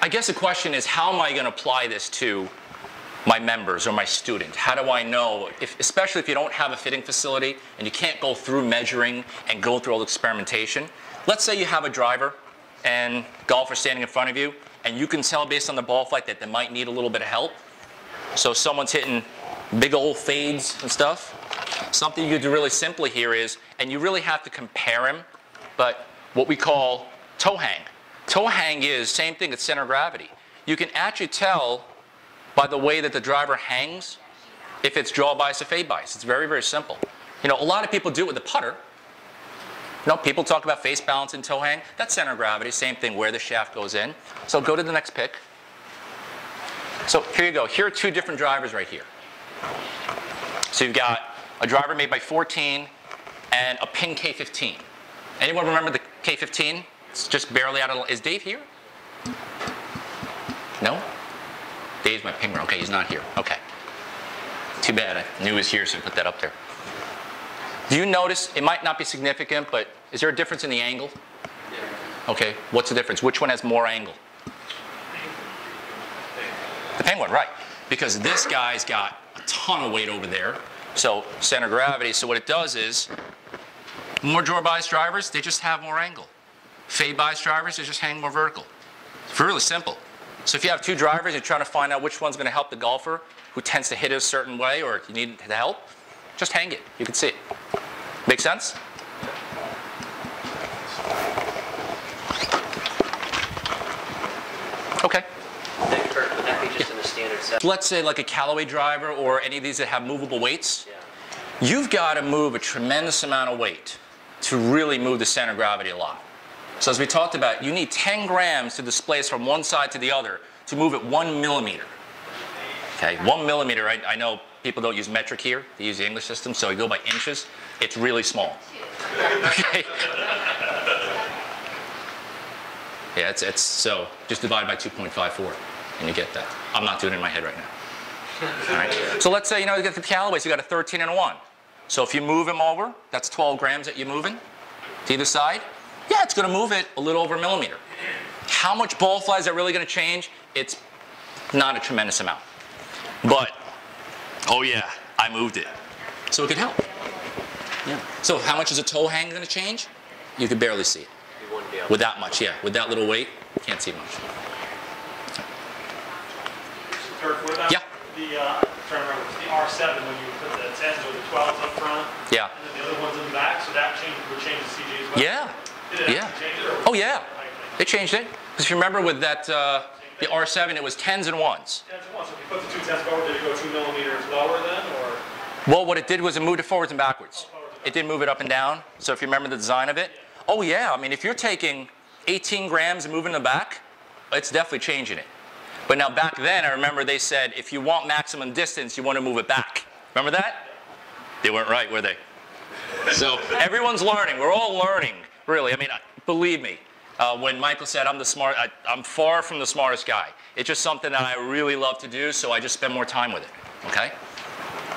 I guess the question is, how am I going to apply this to my members or my student? How do I know, especially if you don't have a fitting facility and you can't go through measuring and go through all the experimentation. Let's say you have a driver and golfer standing in front of you, and you can tell based on the ball flight that they might need a little bit of help. So someone's hitting big old fades and stuff. Something you do really simply here is, and you really have to compare him, but what we call toe hang. Toe hang is same thing as center of gravity. You can actually tell by the way that the driver hangs if it's draw bias or fade bias. It's very, very simple. You know, a lot of people do it with the putter. You know, people talk about face balance and toe hang. That's center of gravity, same thing where the shaft goes in. So go to the next pick. So here you go. Here are two different drivers right here. So you've got a driver made by 14 and a pin K15. Anyone remember the K15? It's just barely out of, is Dave here? No? Dave's my ping runner. Okay, he's not here. Okay. Too bad. I knew he was here, so I put that up there. Do you notice, it might not be significant, but is there a difference in the angle? Yeah. Okay, what's the difference? Which one has more angle? The penguin, right. Because this guy's got a ton of weight over there. So center of gravity. So what it does is, more draw bias drivers, they just have more angle. Fade bias drivers, they just hang more vertical. It's really simple. So if you have two drivers, you're trying to find out which one's going to help the golfer who tends to hit it a certain way, or if you need the help, just hang it. You can see it. Make sense? Okay. Then Kirk, would that be just in the standard set? Let's say like a Callaway driver or any of these that have movable weights. Yeah. You've got to move a tremendous amount of weight to really move the center of gravity a lot. So as we talked about, you need 10 grams to displace from one side to the other to move it 1 millimeter. Okay, 1 millimeter, I know people don't use metric here, they use the English system, so you go by inches, it's really small. Okay. Yeah, it's so just divide by 2.54 and you get that. I'm not doing it in my head right now. All right. So let's say, you know, you get the Callaways, you got a 13 and a 1. So if you move him over, that's 12 grams that you're moving to either side. Yeah, it's going to move it a little over a millimeter. How much ball flight is that really going to change? It's not a tremendous amount. But, oh yeah, I moved it. So it could help. Yeah. So how much is a toe hang going to change? You could barely see it. You wouldn't be able with that much, yeah. With that little weight, you can't see much. Kirk, what about the R7 when you put the 10s or the 12s up front? Yeah. And then the other ones in the back, so that would change the CG as well? Yeah. Did it actually change it? Or Oh yeah. They changed it. Because if you remember with that, the R7, it was 10s and 1s. 10s and 1s. So if you put the two 10s forward, did it go 2 millimeters lower then? Or? Well, what it did was it moved it forwards and backwards. It didn't move it up and down. So if you remember the design of it. Oh yeah, I mean, if you're taking 18 grams and moving it back, it's definitely changing it. But now back then, I remember they said, if you want maximum distance, you want to move it back. Remember that? They weren't right, were they? So everyone's learning. We're all learning, really. I mean, believe me, when Michael said I'm far from the smartest guy. It's just something that I really love to do, so I just spend more time with it, okay?